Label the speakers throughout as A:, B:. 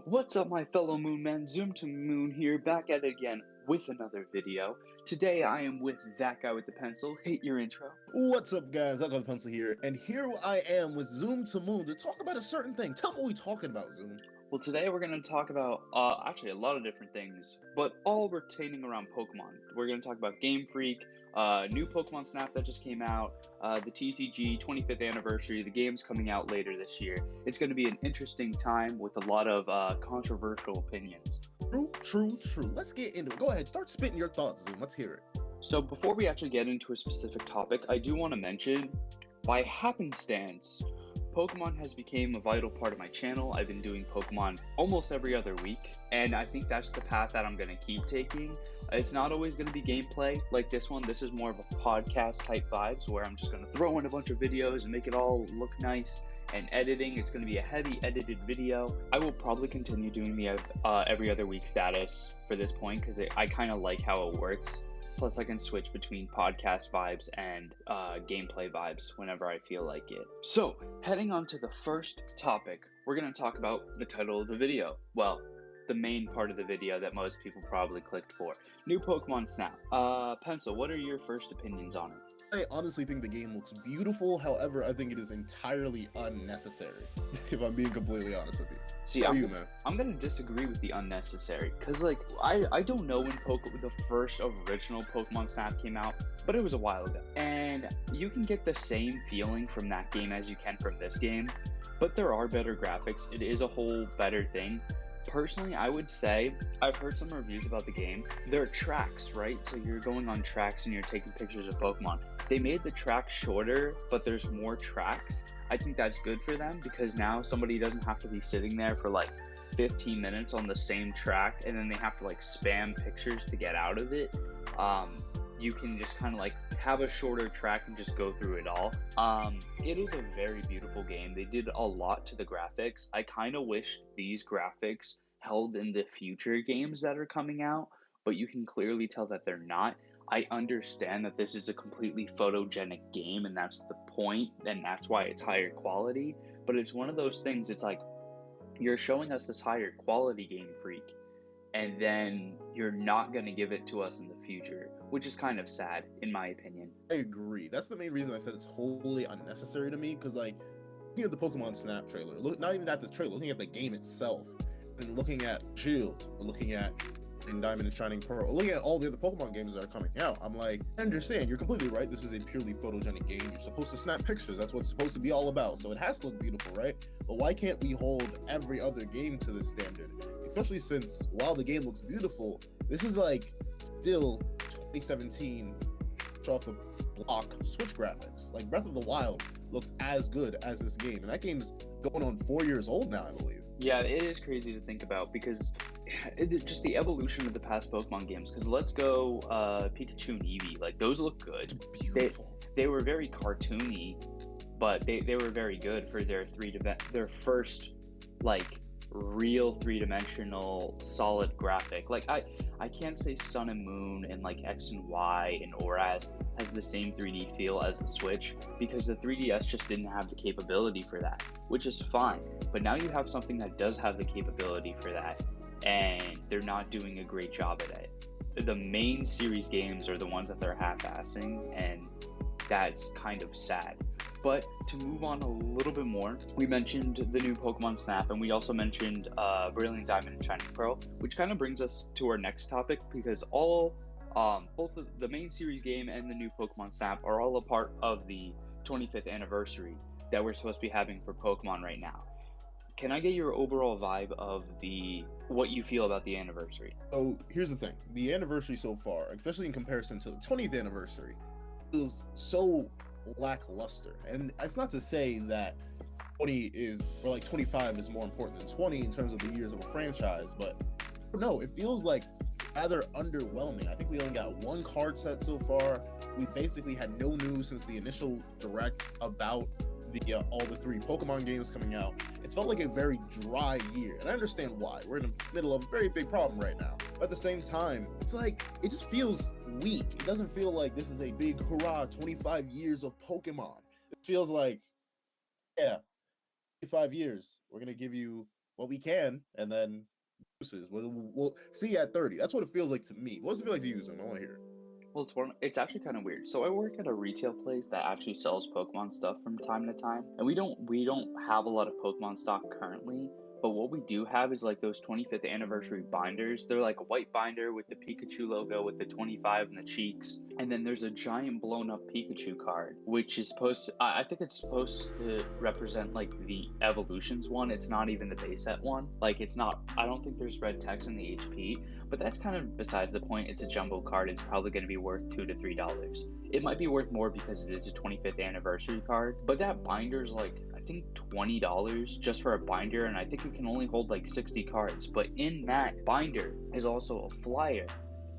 A: What's up, my fellow Moonmen? Zoom to Moon here, back at it again with another video. Today I am with that guy with the pencil. Hit your intro.
B: What's up, guys? ThatGuyWithAPencil here, and here I am with Zoom to Moon to talk about a certain thing. Tell me what we're talking about, Zoom.
A: Well, today we're going to talk about, actually a lot of different things, but all retaining around Pokemon. We're going to talk about GameFreak, new Pokemon Snap that just came out, the TCG 25th anniversary, the game's coming out later this year. It's going to be an interesting time with a lot of controversial opinions.
B: True. Let's get into it. Go ahead, start spitting your thoughts, Zoom. Let's hear it.
A: So before we actually get into a specific topic, I do want to mention, by happenstance, Pokemon has become a vital part of my channel. I've been doing Pokemon almost every other week, and I think that's the path that I'm going to keep taking. It's not always going to be gameplay like this one. This is more of a podcast type vibes where I'm just going to throw in a bunch of videos and make it all look nice. And editing, it's going to be a heavy edited video. I will probably continue doing the every other week status for this point because I kind of like how it works. Plus, I can switch between podcast vibes and gameplay vibes whenever I feel like it. So, heading on to the first topic, we're going to talk about the title of the video. Well, the main part of the video that most people probably clicked for. New Pokemon Snap. Pencil, what are your first opinions on it?
B: I honestly think the game looks beautiful. However, I think it is entirely unnecessary, if I'm being completely honest with you.
A: See,
B: How are you, man?
A: I'm going to disagree with the unnecessary, because, like, I don't know when the first original Pokemon Snap came out, but it was a while ago. And you can get the same feeling from that game as you can from this game, but there are better graphics. It is a whole better thing. Personally, I would say, I've heard some reviews about the game. There are tracks, right? So you're going on tracks and you're taking pictures of Pokemon. They made the track shorter, but there's more tracks. I think that's good for them because now somebody doesn't have to be sitting there for like 15 minutes on the same track and then they have to like spam pictures to get out of it. You can just kind of like have a shorter track and just go through it all. It is a very beautiful game. They did a lot to the graphics. I kind of wish these graphics held in the future games that are coming out, but you can clearly tell that they're not. I understand that this is a completely photogenic game and that's the point and that's why it's higher quality, but it's one of those things, it's like you're showing us this higher quality Game Freak and then you're not going to give it to us in the future, which is kind of sad in my opinion.
B: I agree. That's the main reason I said it's wholly unnecessary to me, because like looking at the Pokemon Snap trailer, not even at the trailer, looking at the game itself, and looking at Shield, or looking at in Diamond and Shining Pearl, looking at all the other Pokemon games that are coming out, I'm like, I understand, you're completely right, this is a purely photogenic game, you're supposed to snap pictures, that's what it's supposed to be all about, so it has to look beautiful, right? But why can't we hold every other game to this standard? Especially since, while the game looks beautiful, this is like, still 2017, off the block Switch graphics. Like, Breath of the Wild looks as good as this game, and that game's going on 4 years old now, I believe.
A: Yeah, it is crazy to think about because just the evolution of the past Pokemon games. Because let's go Pikachu and Eevee. Like, those look good.
B: It's beautiful.
A: They were very cartoony, but they were very good for their first, like, real three-dimensional solid graphic. Like, I can't say Sun and Moon and, like, X and Y and Auras has the same 3D feel as the Switch because the 3DS just didn't have the capability for that, which is fine. But now you have something that does have the capability for that, and they're not doing a great job at it. The main series games are the ones that they're half-assing, and that's kind of sad. But to move on a little bit more, we mentioned the new Pokemon Snap, and we also mentioned Brilliant Diamond and Shining Pearl, which kind of brings us to our next topic because both the main series game and the new Pokemon Snap are all a part of the 25th anniversary that we're supposed to be having for Pokemon right now. Can I get your overall vibe of what you feel about the anniversary?
B: So here's the thing, the anniversary so far, especially in comparison to the 20th anniversary, feels so lackluster. And it's not to say that 20 is, or like 25 is more important than 20 in terms of the years of a franchise, but no, it feels like rather underwhelming. I think we only got one card set so far. We basically had no news since the initial direct about the all the 3 Pokemon games coming out. It's felt like a very dry year, and I understand why. We're in the middle of a very big problem right now, but at the same time, it's like it just feels weak. It doesn't feel like this is a big hurrah 25 years of Pokemon. It feels like, yeah, 25 years, we're gonna give you what we can, and then we'll see at 30. That's what it feels like to me. What does it feel like to you, Zoom? I want to hear.
A: Well, it's actually kind of weird. So I work at a retail place that actually sells Pokemon stuff from time to time, and we don't have a lot of Pokemon stock currently. But what we do have is like those 25th anniversary binders. They're like a white binder with the Pikachu logo with the 25 in the cheeks. And then there's a giant blown up Pikachu card, which is supposed to, I think it's supposed to represent like the Evolutions one. It's not even the base set one. Like it's not, I don't think there's red text in the HP, but that's kind of besides the point. It's a jumbo card. It's probably going to be worth $2 to $3. It might be worth more because it is a 25th anniversary card, but that binder's like, I think $20 just for a binder, and I think it can only hold like 60 cards. But in that binder is also a flyer,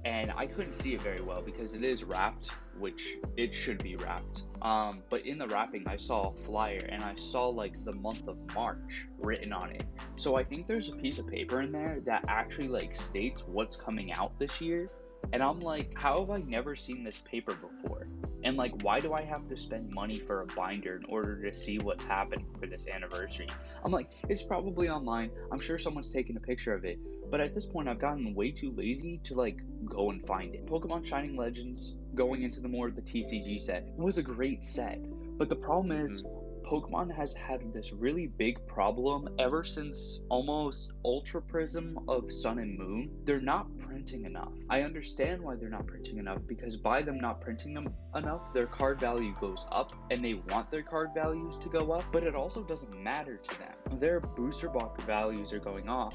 A: and I couldn't see it very well because it is wrapped, which it should be wrapped. But in the wrapping, I saw a flyer, and I saw like the month of March written on it. So I think there's a piece of paper in there that actually like states what's coming out this year. And I'm like, how have I never seen this paper before? And like, why do I have to spend money for a binder in order to see what's happening for this anniversary? I'm like, it's probably online. I'm sure someone's taken a picture of it. But at this point, I've gotten way too lazy to like go and find it. Pokemon Shining Legends, going into the more of the TCG set, was a great set. But the problem is, Pokemon has had this really big problem ever since almost Ultra Prism of Sun and Moon. They're not printing enough. I understand why they're not printing enough, because by them not printing them enough, their card value goes up, and they want their card values to go up, but it also doesn't matter to them. Their booster box values are going up,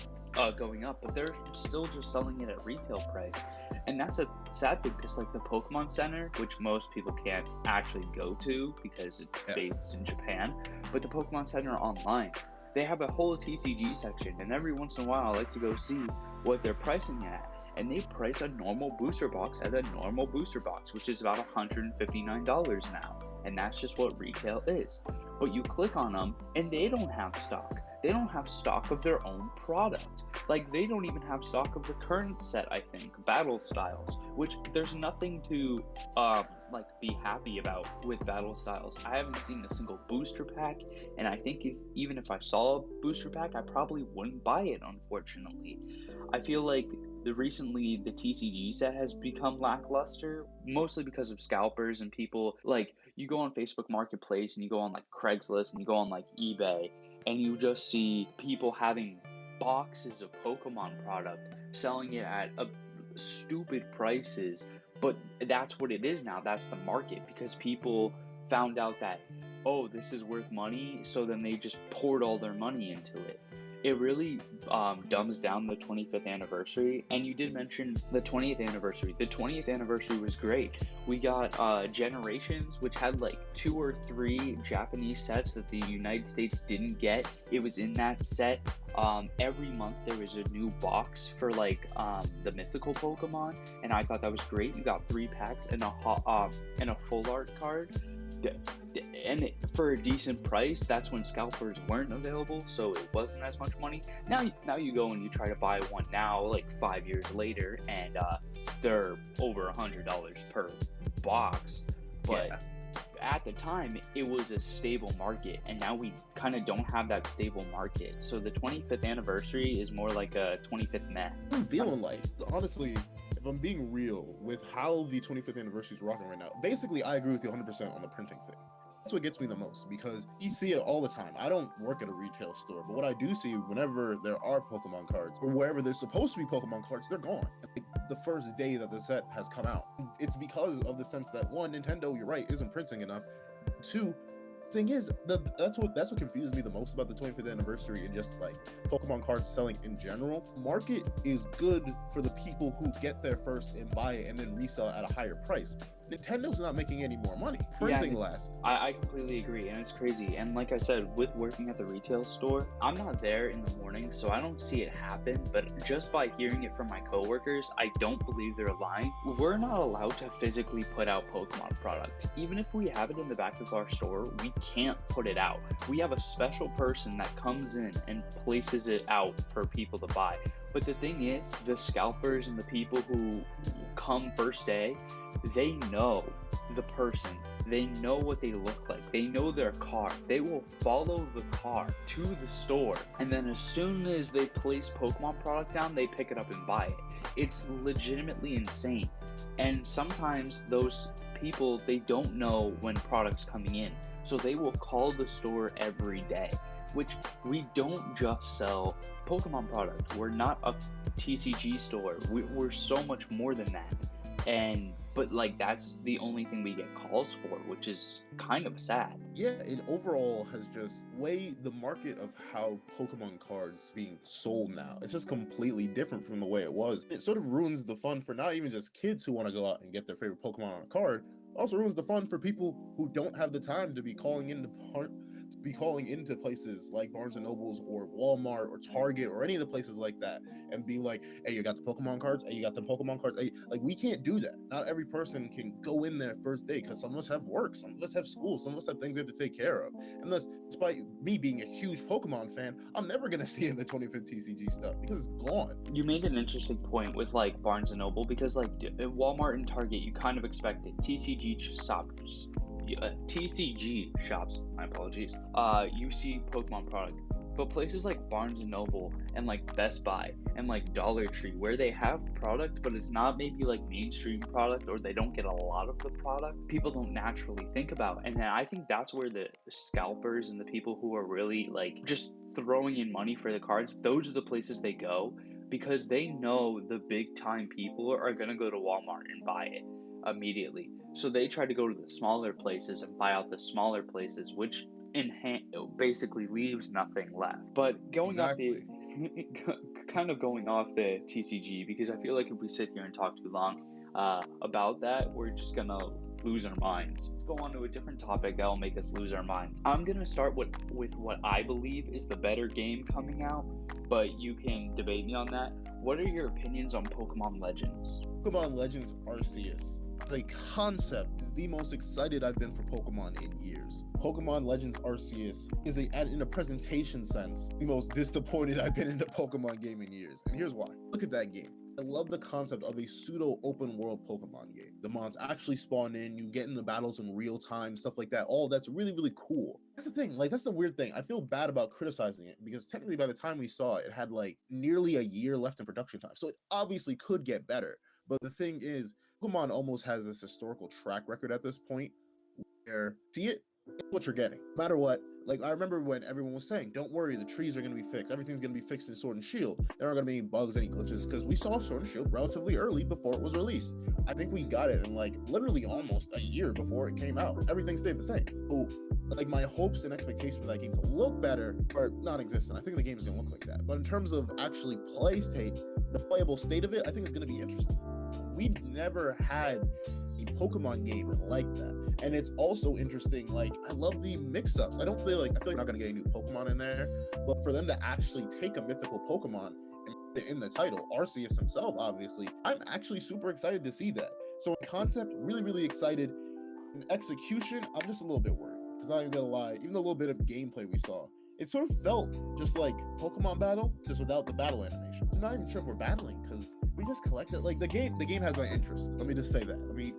A: but they're still just selling it at retail price. And that's a sad thing, because like the Pokemon Center, which most people can't actually go to because it's based in Japan, but the Pokemon Center online, they have a whole TCG section, and every once in a while I like to go see what they're pricing it at. And they price a normal booster box at a normal booster box, which is about $159 now. And that's just what retail is. But you click on them, and they don't have stock. They don't have stock of their own product. Like, they don't even have stock of the current set, I think, Battle Styles, which there's nothing to, be happy about with Battle Styles. I haven't seen a single booster pack, and I think even if I saw a booster pack, I probably wouldn't buy it, unfortunately. I feel like recently the TCG set has become lackluster, mostly because of scalpers and people, like, you go on Facebook Marketplace, and you go on, like, Craigslist, and you go on, like, eBay, and you just see people having boxes of Pokemon product, selling it at stupid prices. But that's what it is now. That's the market, because people found out that, oh, this is worth money, so then they just poured all their money into it. It really dumbs down the 25th anniversary. And you did mention the 20th anniversary. The 20th anniversary was great. We got Generations, which had like 2 or 3 Japanese sets that the United States didn't get. It was in that set. Every month there was a new box for like the mythical Pokemon, and I thought that was great. You got 3 packs and a full art card. And for a decent price. That's when scalpers weren't available, so it wasn't as much money. Now you go and you try to buy one now, like 5 years later, and they're over $100 per box. But at the time, it was a stable market, and now we kind of don't have that stable market. So the 25th anniversary is more like a 25th meh.
B: I'm feeling like, honestly, if I'm being real with how the 25th anniversary is rocking right now, basically I agree with you 100% on the printing thing. That's what gets me the most, because you see it all the time. I don't work at a retail store, but what I do see whenever there are Pokemon cards, or wherever there's supposed to be Pokemon cards, they're gone. Like, the first day that the set has come out. It's because of the sense that, 1, Nintendo, you're right, isn't printing enough. 2, thing is, that's what confuses me the most about the 25th anniversary and just like Pokemon cards selling in general. Market is good for the people who get there first and buy it and then resell at a higher price. Nintendo's not making any more money. Printing less.
A: I completely agree, and it's crazy. And like I said, with working at the retail store, I'm not there in the morning, so I don't see it happen. But just by hearing it from my coworkers, I don't believe they're lying. We're not allowed to physically put out Pokemon product. Even if we have it in the back of our store, we can't put it out. We have a special person that comes in and places it out for people to buy. But the thing is, the scalpers and the people who come first day, they know the person. They know what they look like. They know their car. They will follow the car to the store. And then as soon as they place Pokemon product down, they pick it up and buy it. It's legitimately insane. And sometimes those people, they don't know when product's coming in. So they will call the store every day, which we don't just sell Pokemon product. We're not a TCG store. We're so much more than that. But like that's the only thing we get calls for, which is kind of sad.
B: Yeah, it overall has just way the market of how Pokemon cards being sold now. It's just completely different from the way it was. It sort of ruins the fun for not even just kids who want to go out and get their favorite Pokemon on a card. It also ruins the fun for people who don't have the time to be calling into places like Barnes and Nobles or Walmart or Target or any of the places like that and be like, hey, you got the Pokemon cards? Hey, you got the Pokemon cards? Hey, like, we can't do that. Not every person can go in there first day because some of us have work, some of us have school, some of us have things we have to take care of. And thus, despite me being a huge Pokemon fan, I'm never going to see in the 25th TCG stuff because it's gone.
A: You made an interesting point with like Barnes and Noble because like at Walmart and Target, you kind of expect it. TCG shops, my apologies, you see Pokemon product. But places like Barnes and Noble and like Best Buy and like Dollar Tree, where they have product, but it's not maybe like mainstream product or they don't get a lot of the product, people don't naturally think about. And then I think that's where the scalpers and the people who are really like just throwing in money for the cards, those are the places they go because they know the big time people are going to go to Walmart and buy it immediately. So they try to go to the smaller places and buy out the smaller places, which basically leaves nothing left. But going off the TCG, because I feel like if we sit here and talk too long about that, we're just gonna lose our minds. Let's go on to a different topic that will make us lose our minds. I'm gonna start with what I believe is the better game coming out, but you can debate me on that. What are your opinions on Pokemon Legends?
B: Pokemon Legends Arceus. The concept is the most excited I've been for Pokemon in years. Pokemon Legends Arceus is in a presentation sense, the most disappointed I've been in a Pokemon game in years. And here's why. Look at that game. I love the concept of a pseudo open world Pokemon game. The mons actually spawn in, you get in the battles in real time, stuff like that. All that's really, really cool. That's the thing, like that's the weird thing. I feel bad about criticizing it because technically by the time we saw it, it had like nearly a year left in production time. So it obviously could get better. But the thing is, Pokemon almost has this historical track record at this point where see it, it's what you're getting. No matter what, like I remember when everyone was saying, don't worry, the trees are going to be fixed. Everything's going to be fixed in Sword and Shield. There aren't going to be any bugs, any glitches, because we saw Sword and Shield relatively early before it was released. I think we got it in like literally almost a year before it came out. Everything stayed the same. So like my hopes and expectations for that game to look better are non-existent. I think the game is going to look like that. But in terms of actually the playable state of it, I think it's going to be interesting. We've never had a Pokemon game like that. And it's also interesting, like, I love the mix-ups. I feel like I'm not going to get a new Pokemon in there, but for them to actually take a mythical Pokemon and put it in the title, Arceus himself, obviously, I'm actually super excited to see that. So in concept, really, really excited. In execution, I'm just a little bit worried. Because I'm not even going to lie, even the little bit of gameplay we saw, it sort of felt just like Pokemon Battle, just without the battle animation. I'm not even sure if we're battling because we just collected. Like the game has my interest. Let me just say that. Let me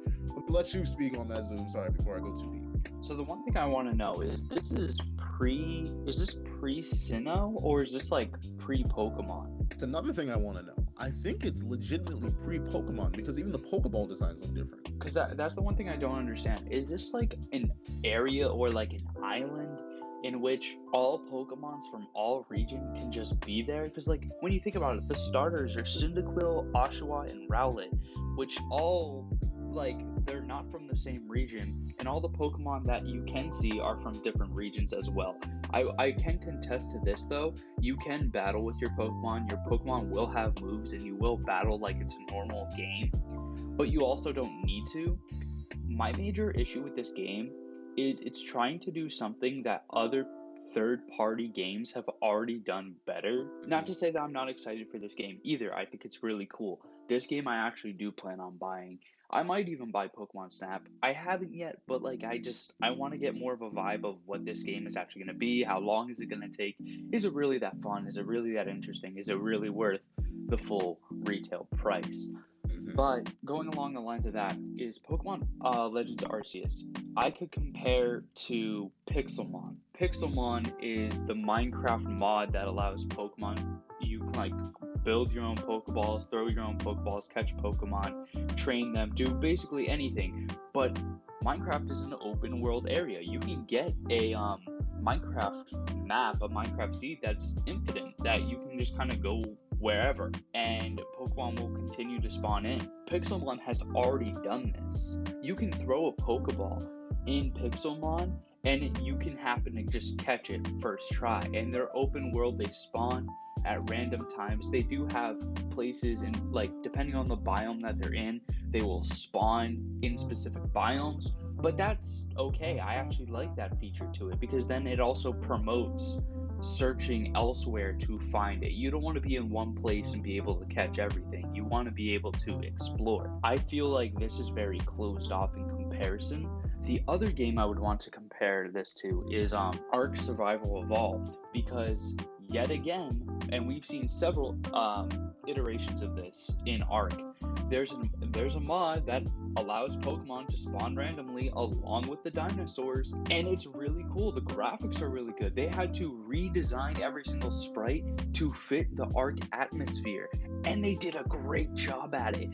B: let you speak on that, Zoom. Sorry, before I go too deep.
A: So the one thing I want to know is this pre Sinnoh or is this like pre-Pokemon?
B: It's another thing I want to know. I think it's legitimately pre-Pokemon because even the Pokeball designs look different.
A: Because that's the one thing I don't understand. Is this like an area or like an island in which all Pokemons from all regions can just be there? Because like when you think about it, the starters are Cyndaquil, Oshawott, and Rowlet, which all like they're not from the same region, and all the Pokemon that you can see are from different regions as well. I can contest to this though. You can battle with your Pokemon. Your Pokemon will have moves and you will battle like it's a normal game, but you also don't need to. My major issue with this game is it's trying to do something that other third-party games have already done better. Not to say that I'm not excited for this game either. I think it's really cool. This game I actually do plan on buying. I might even buy Pokemon Snap. I haven't yet, but like I want to get more of a vibe of what this game is actually going to be. How long is it going to take? Is it really that fun? Is it really that interesting? Is it really worth the full retail price. But going along the lines of that is Pokemon Legends Arceus. I could compare to Pixelmon. Pixelmon is the Minecraft mod that allows Pokemon, you can like build your own Pokeballs, throw your own Pokeballs, catch Pokemon, train them, do basically anything. But Minecraft is an open world area. You can get a Minecraft map, a Minecraft seed that's infinite, that you can just kind of go wherever, and Pokemon will continue to spawn in. Pixelmon has already done this. You can throw a Pokeball in Pixelmon, and you can happen to just catch it first try. And they're open world, they spawn at random times. They do have places in, like, depending on the biome that they're in, they will spawn in specific biomes, but that's okay. I actually like that feature to it, because then it also promotes searching elsewhere to find it. You don't want to be in one place and be able to catch everything. You want to be able to explore. I feel like this is very closed off in comparison. The other game I would want to compare this to is Ark Survival Evolved, because yet again, and we've seen several iterations of this in Ark, there's a mod that allows Pokemon to spawn randomly along with the dinosaurs, and it's really cool. The graphics are really good. They had to redesign every single sprite to fit the Ark atmosphere, and they did a great job at it.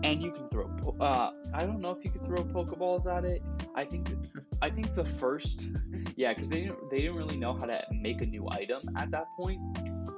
A: And you can throw I don't know if you could throw Pokeballs at it. I think the first, yeah, because they didn't really know how to make a new item at that point.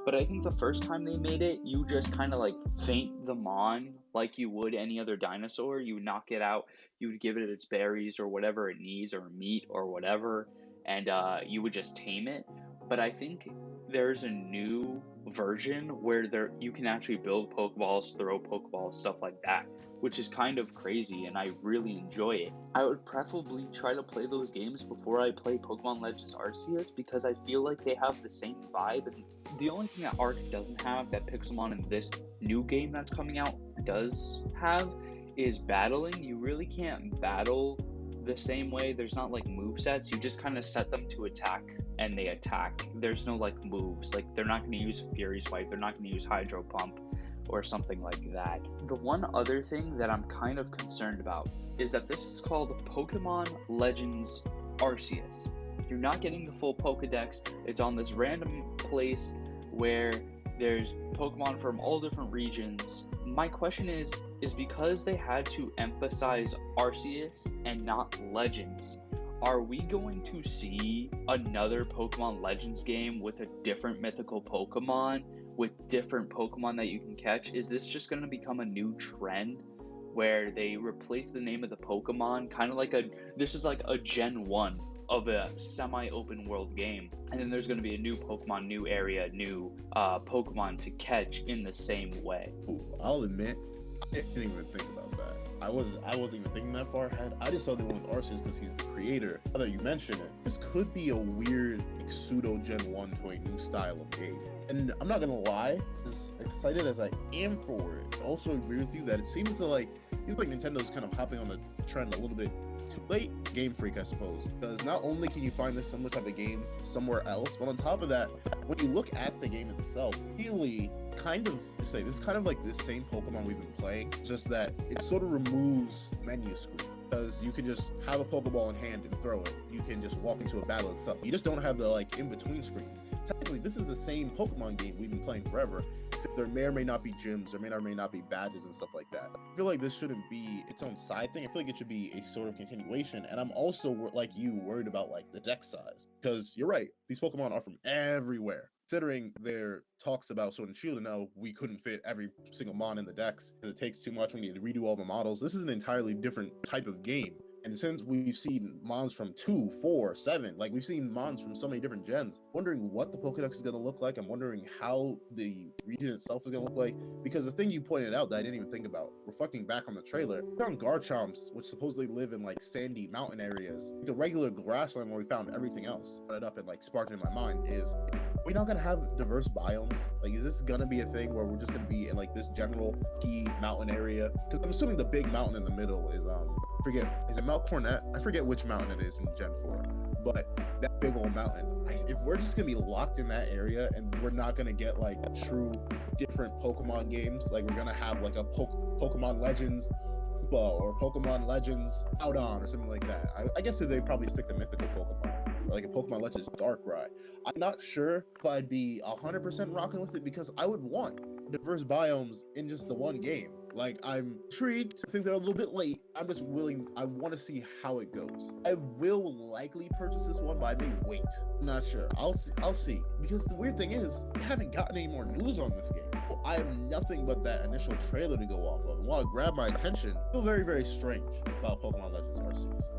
A: But I think the first time they made it, you just kind of like faint the Mon like you would any other dinosaur. You would knock it out, you would give it its berries or whatever it needs, or meat or whatever, and you would just tame it. But I think there's a new version where you can actually build Pokeballs, throw Pokeballs, stuff like that, which is kind of crazy, and I really enjoy it. I would preferably try to play those games before I play Pokemon Legends Arceus, because I feel like they have the same vibe. And the only thing that Ark doesn't have that Pixelmon in this new game that's coming out does have is battling. You really can't battle the same way. There's not like movesets. You just kind of set them to attack and they attack. There's no like moves. Like, they're not going to use Fury Swipe. They're not going to use Hydro Pump or something like that. The one other thing that I'm kind of concerned about is that this is called Pokemon Legends Arceus. You're not getting the full Pokedex. It's on this random place where there's Pokemon from all different regions. My question is because they had to emphasize Arceus and not Legends, are we going to see another Pokemon Legends game with a different mythical Pokemon, with different Pokemon that you can catch? Is this just going to become a new trend where they replace the name of the Pokemon, kind of like this is like a Gen 1 of a semi-open world game, and then there's going to be a new Pokemon, new area, new Pokemon to catch in the same way?
B: Ooh, I'll admit, I didn't even think about that. I wasn't even thinking that far ahead. I just saw the one with Arceus because he's the creator. Now that you mention it, this could be a weird like, pseudo Gen 1 to a new style of game. And I'm not gonna lie, as excited as I am for it, I also agree with you that it seems like Nintendo's kind of hopping on the trend a little bit too late. GameFreak, I suppose, because not only can you find this similar type of game somewhere else, but on top of that, when you look at the game itself, really kind of say this is kind of like the same Pokemon we've been playing, just that it sort of removes menu screen, because you can just have a Pokeball in hand and throw it. You can just walk into a battle itself. You just don't have the like in between screens. Technically, this is the same Pokemon game we've been playing forever, except there may or may not be gyms, there may or may not be badges and stuff like that. I feel like this shouldn't be its own side thing. I feel like it should be a sort of continuation. And I'm also, like you, worried about like the deck size, because you're right, these Pokemon are from everywhere. Considering their talks about Sword and Shield, and now we couldn't fit every single Mon in the decks because it takes too much. We need to redo all the models. This is an entirely different type of game. And since we've seen Mons from 2, 4, 7, like we've seen Mons from so many different gens, wondering what the Pokedex is going to look like. I'm wondering how the region itself is going to look like, because the thing you pointed out that I didn't even think about, reflecting back on the trailer, we found Garchomps, which supposedly live in like sandy mountain areas. The regular grassland where we found everything else, brought it up and like sparked in my mind is, we're not gonna have diverse biomes. Like, is this gonna be a thing where we're just gonna be in like this general key mountain area? Because I'm assuming the big mountain in the middle is forget, is it Mount Cornet? I forget which mountain it is in Gen 4, but that big old mountain. If we're just gonna be locked in that area and we're not gonna get like true different Pokemon games, like we're gonna have like a Pokemon Legends or Pokemon Legends Outdon or something like that. I guess they probably stick to mythical Pokemon, or like a Pokemon Legends Darkrai. I'm not sure if I'd be 100% rocking with it, because I would want diverse biomes in just the one game. Like, I'm intrigued. I think they're a little bit late. I'm just willing. I want to see how it goes. I will likely purchase this one, but I may wait. I'm not sure. I'll see. Because the weird thing is, I haven't gotten any more news on this game. Well, I have nothing but that initial trailer to go off of. And while it grabbed my attention, I feel very, very strange about Pokemon Legends Arceus.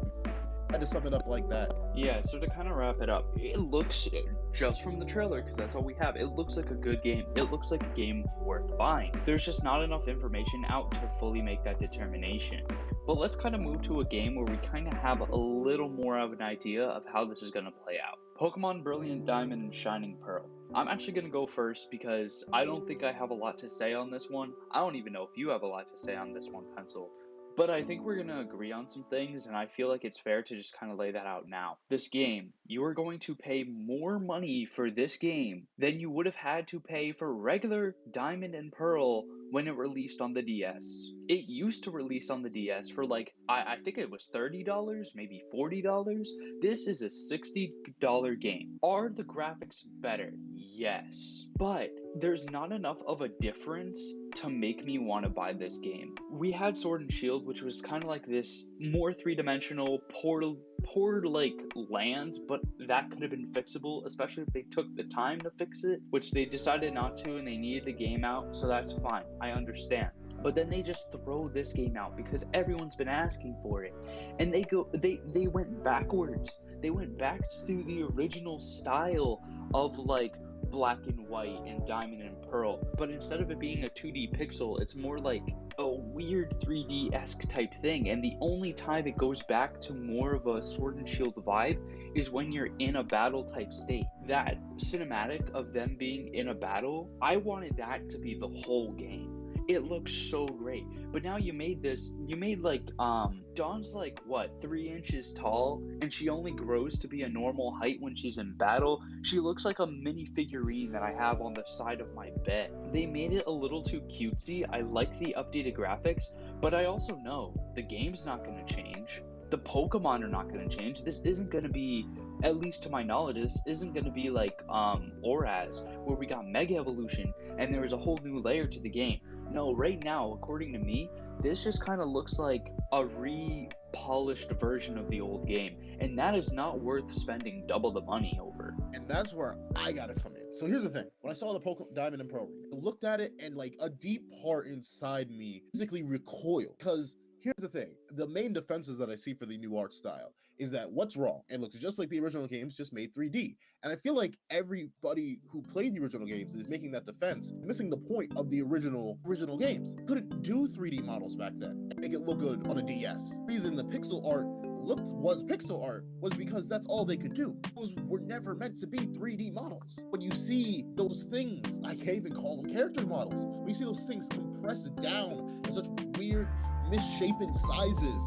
B: I had to sum it up like that.
A: Yeah, so to kind of wrap it up, it looks, just from the trailer, because that's all we have, it looks like a good game. It looks like a game worth buying. There's just not enough information out to fully make that determination. But let's kind of move to a game where we kind of have a little more of an idea of how this is going to play out. Pokemon Brilliant Diamond and Shining Pearl. I'm actually going to go first because I don't think I have a lot to say on this one. I don't even know if you have a lot to say on this one, Pencil. But I think we're going to agree on some things, and I feel like it's fair to just kind of lay that out now. This game, you are going to pay more money for this game than you would have had to pay for regular Diamond and Pearl when it released on the DS. It used to release on the DS for like, I think it was $30, maybe $40. This is a $60 game. Are the graphics better? Yes. But there's not enough of a difference to make me want to buy this game. We had Sword and Shield, which was kind of like this more three-dimensional, poor like land, but that could have been fixable, especially if they took the time to fix it, which they decided not to, and they needed the game out, so that's fine. I understand. But then they just throw this game out because everyone's been asking for it. And they went backwards. They went back to the original style of like Black and White and Diamond and Pearl, but instead of it being a 2D pixel, it's more like a weird 3D-esque type thing. And the only time it goes back to more of a Sword and Shield vibe is when you're in a battle type state. That cinematic of them being in a battle, I wanted that to be the whole game. It looks so great. But now you made like Dawn's like what, 3 inches tall, and she only grows to be a normal height when she's in battle. She looks like a mini figurine that I have on the side of my bed. They made it a little too cutesy. I like the updated graphics, but I also know the game's not going to change. The Pokemon are not going to change. This isn't going to be, at least to my knowledge, this isn't going to be like Oraz, where we got Mega Evolution and there was a whole new layer to the game. No, right now, according to me, this just kind of looks like a re-polished version of the old game, and that is not worth spending double the money over.
B: And that's where I gotta come in. So here's the thing. When I saw the Pokemon Diamond and Pearl, I looked at it and like a deep part inside me physically recoiled. Because here's the thing. The main defenses that I see for the new art style is that what's wrong? It looks just like the original games, just made 3D. And I feel like everybody who played the original games is making that defense, missing the point of the original games. Couldn't do 3D models back then and make it look good on a DS. The reason the pixel art was pixel art was because that's all they could do. Those were never meant to be 3D models. When you see those things, I can't even call them character models. When you see those things compressed down in such weird, misshapen sizes,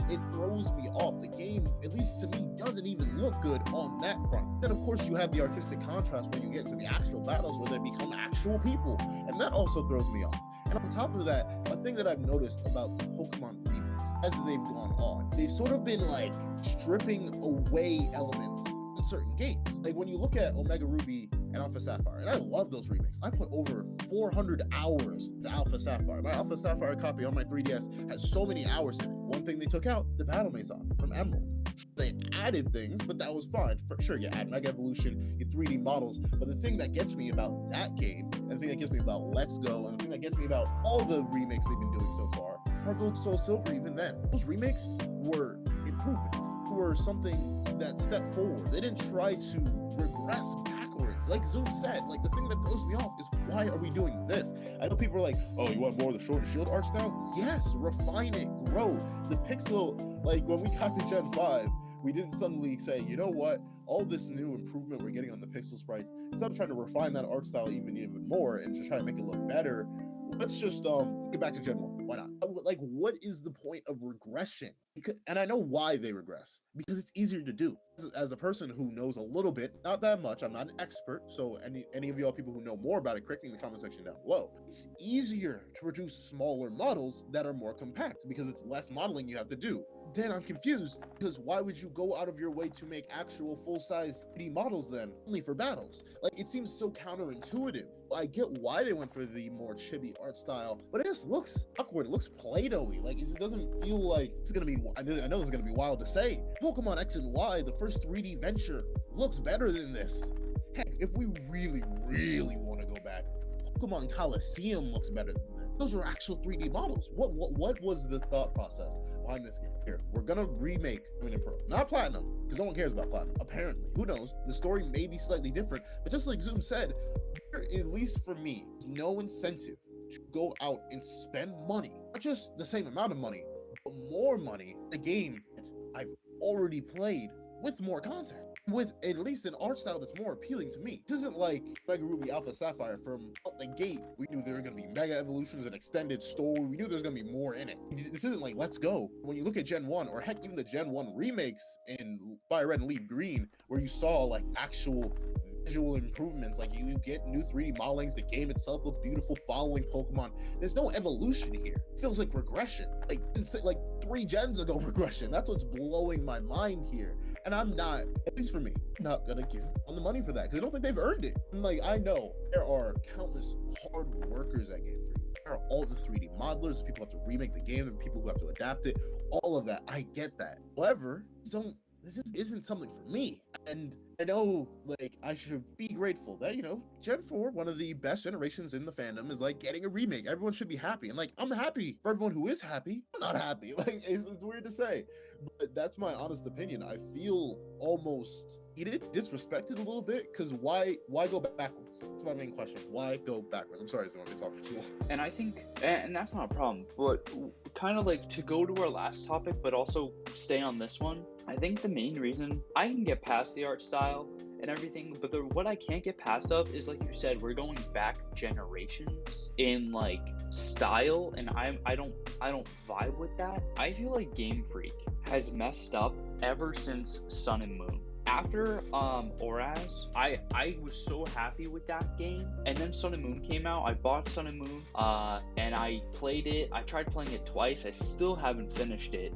B: it throws me off. The game, at least to me, doesn't even look good on that front. Then of course you have the artistic contrast when you get to the actual battles where they become actual people, and that also throws me off. And on top of that, a thing that I've noticed about the Pokemon remakes as they've gone on, they've sort of been like stripping away elements in certain games. Like when you look at Omega Ruby and Alpha Sapphire, and I love those remakes. I put over 400 hours to Alpha Sapphire. My Alpha Sapphire copy on my 3DS has so many hours in it. One thing they took out, the Battle Maze op from Emerald. They added things, but that was fine. For sure, you add Mega Evolution, you 3D models, but the thing that gets me about that game, and the thing that gets me about Let's Go, and the thing that gets me about all the remakes they've been doing so far, Heart Gold, Soul Silver, even then, those remakes were improvements, were something that stepped forward. They didn't try to regress backwards. Like Zoom said, like the thing that throws me off is why are we doing this? I know people are like, oh, you want more of the Sword and Shield art style? Yes, refine it, grow. The pixel, like when we got to Gen 5, we didn't suddenly say, you know what, all this new improvement we're getting on the pixel sprites, instead of trying to refine that art style even more and just try to make it look better, let's just get back to Gen 1. Why not? Like, what is the point of regression? And I know why they regress, because it's easier to do. As a person who knows a little bit, not that much, I'm not an expert, so any of y'all people who know more about it, correct me in the comment section down below. It's easier to produce smaller models that are more compact because it's less modeling you have to do. Then I'm confused, because why would you go out of your way to make actual full-size 3D models then, only for battles? Like, it seems so counterintuitive. I get why they went for the more chibi art style, but it just looks awkward. It looks Play-Doh-y. Like, it just doesn't feel like it's gonna be, I know it's gonna be wild to say. Pokemon X and Y, the first 3D venture, looks better than this. Heck, if we really want to go back, Pokemon Coliseum looks better than this. Those are actual 3D models. What was the thought process behind this game? Here, we're gonna remake Diamond and Pearl, not Platinum, because no one cares about Platinum. Apparently, who knows? The story may be slightly different, but just like Zoom said, there, at least for me, no incentive to go out and spend money, not just the same amount of money, but more money. The game that I've already played with more content, with at least an art style that's more appealing to me. This isn't like Mega Ruby Alpha Sapphire. From out the gate, we knew there were going to be mega evolutions, an extended story. We knew there was going to be more in it. This isn't like Let's Go. When you look at Gen 1, or heck, even the Gen 1 remakes in Fire Red and Leaf Green, where you saw like actual visual improvements, like you get new 3D modelings, the game itself looks beautiful following Pokemon. There's no evolution here. It feels like regression, like 3 gens ago regression. That's what's blowing my mind here. And I'm not, at least for me, not gonna give them the money for that, because I don't think they've earned it. And like, I know there are countless hard workers at GameFreak. There are all the 3D modelers, people who have to remake the game, the people who have to adapt it, all of that. I get that. However, this just isn't something for me. And I know, like, I should be grateful that, you know, Gen 4, one of the best generations in the fandom, is like getting a remake. Everyone should be happy. And like, I'm happy for everyone who is happy. I'm not happy. Like, it's weird to say, but that's my honest opinion. I feel almost disrespected a little bit, because why go backwards? That's my main question. Why go backwards? I'm sorry, I've been talking too long.
A: And I think, and that's not a problem, but kind of like to go to our last topic, but also stay on this one. I think the main reason I can get past the art style and everything, but what I can't get past of is, like you said, we're going back generations in like style, and I don't vibe with that. I feel like Game Freak has messed up ever since Sun and Moon. After Oraz, I was so happy with that game, and then Sun and Moon came out. I bought Sun and Moon, and I played it. I tried playing it twice. I still haven't finished it.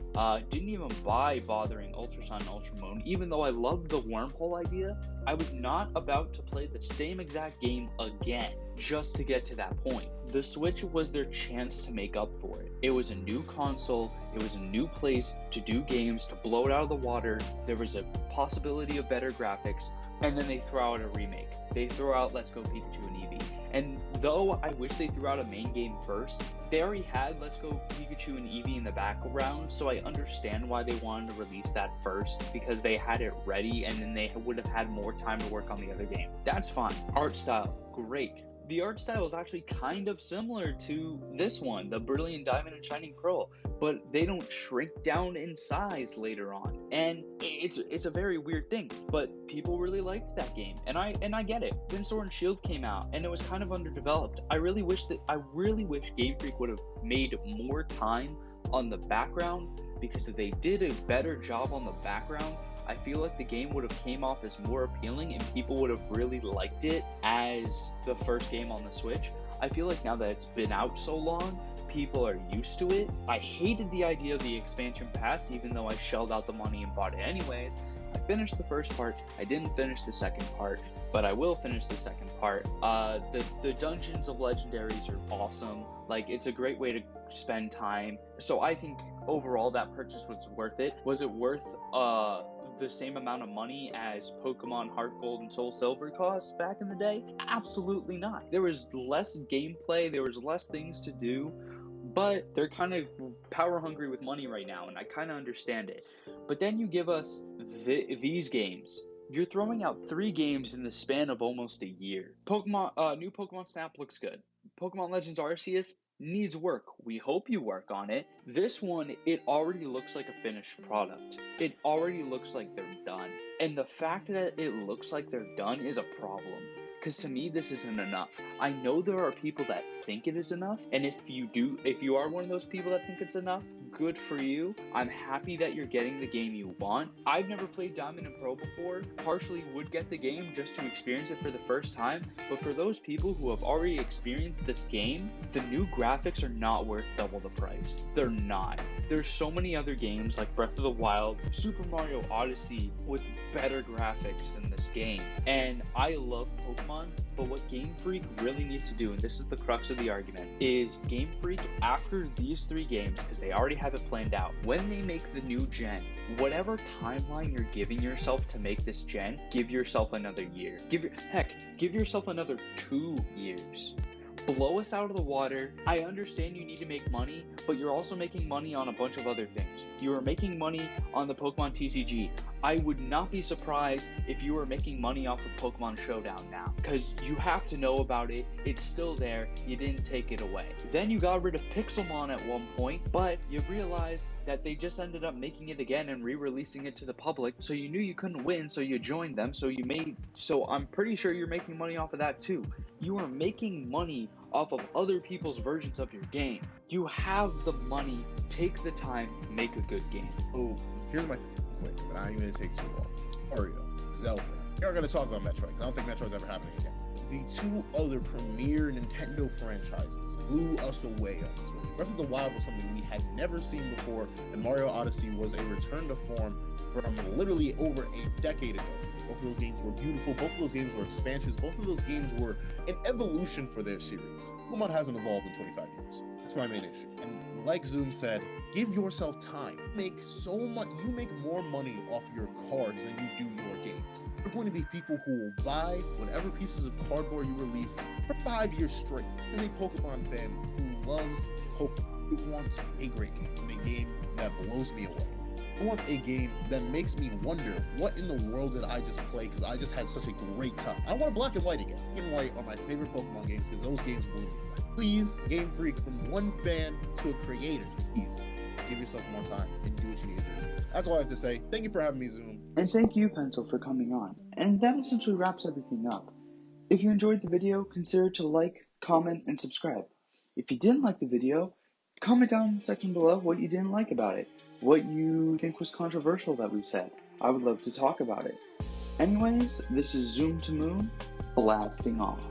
A: Didn't even bothering Ultra Sun and Ultra Moon, even though I loved the wormhole idea. I was not about to play the same exact game again just to get to that point. The Switch was their chance to make up for it. It was a new console, it was a new place to do games, to blow it out of the water. There was a possibility of better graphics, and then they throw out a remake. They throw out Let's Go Pikachu and Eevee. And though I wish they threw out a main game first, they already had Let's Go Pikachu and Eevee in the background, so I understand why they wanted to release that first, because they had it ready and then they would have had more time to work on the other game. That's fine. Art style, great. The art style is actually kind of similar to this one, the Brilliant Diamond and Shining Pearl, but they don't shrink down in size later on. And it's a very weird thing, but people really liked that game, and I get it. Then Sword and Shield came out, and it was kind of underdeveloped. I really wish Game Freak would have made more time on the background, because if they did a better job on the background, I feel like the game would have came off as more appealing and people would have really liked it as the first game on the Switch. I feel like now that it's been out so long, people are used to it. I hated the idea of the expansion pass, even though I shelled out the money and bought it anyways. I finished the first part. I didn't finish the second part, but I will finish the second part. The Dungeons of Legendaries are awesome. Like, it's a great way to spend time. So I think overall that purchase was worth it. Was it worth the same amount of money as Pokemon Heart Gold and Soul Silver cost back in the day? Absolutely not. There was less gameplay, there was less things to do, but they're kind of power hungry with money right now, and I kind of understand it. But then you give us these games. You're throwing out 3 games in the span of almost a year. New Pokemon Snap looks good. Pokemon Legends Arceus needs work. We hope you work on it. This one, it already looks like a finished product. It already looks like they're done. And the fact that it looks like they're done is a problem. Because to me, this isn't enough. I know there are people that think it is enough, and if you are one of those people that think it's enough, good for you. I'm happy that you're getting the game you want. I've never played Diamond and Pearl before, partially would get the game just to experience it for the first time, but for those people who have already experienced this game, the new graphics are not worth double the price. They're not. There's so many other games like Breath of the Wild, Super Mario Odyssey with better graphics than this game. And I love Pokemon, but what Game Freak really needs to do, and this is the crux of the argument, is Game Freak, after these 3 games, because they already have it planned out, when they make the new gen, whatever timeline you're giving yourself to make this gen, give yourself another year. Give yourself another 2 years. Blow us out of the water. I understand you need to make money, but you're also making money on a bunch of other things. You are making money on the Pokemon TCG. I would not be surprised if you were making money off of Pokemon Showdown now, because you have to know about it. It's still there. You didn't take it away. Then you got rid of Pixelmon at one point, but you realized that they just ended up making it again and re-releasing it to the public, so you knew you couldn't win, so you joined them, so I'm pretty sure you're making money off of that too. You are making money off of other people's versions of your game. You have the money. Take the time, make a good game.
B: Oh, here's my quick, but I ain't gonna take too long. Mario, Zelda. We aren't gonna talk about Metroid, because I don't think Metroid's ever happening again. The 2 other premier Nintendo franchises blew us away on this one. Breath of the Wild was something we had never seen before, and Mario Odyssey was a return to form from literally over a decade ago. Both of those games were beautiful, both of those games were expansions, both of those games were an evolution for their series. Pokemon hasn't evolved in 25 years. That's my main issue. And like Zoom said, give yourself time. You make more money off your cards than you do your games. There are going to be people who will buy whatever pieces of cardboard you release for 5 years straight. As a Pokemon fan who loves Pokemon, who wants a great game, and a game that blows me away. I want a game that makes me wonder, what in the world did I just play, because I just had such a great time. I want Black and White again. Black and White are my favorite Pokemon games because those games blew me away. Please, Game Freak, from one fan to a creator, please give yourself more time and do what you need to do. That's all I have to say. Thank you for having me, Zoom.
A: And thank you, Pencil, for coming on. And that essentially wraps everything up. If you enjoyed the video, consider to like, comment, and subscribe. If you didn't like the video, comment down in the section below what you didn't like about it. What you think was controversial that we said. I would love to talk about it. Anyways, this is Zoom to Moon, blasting off.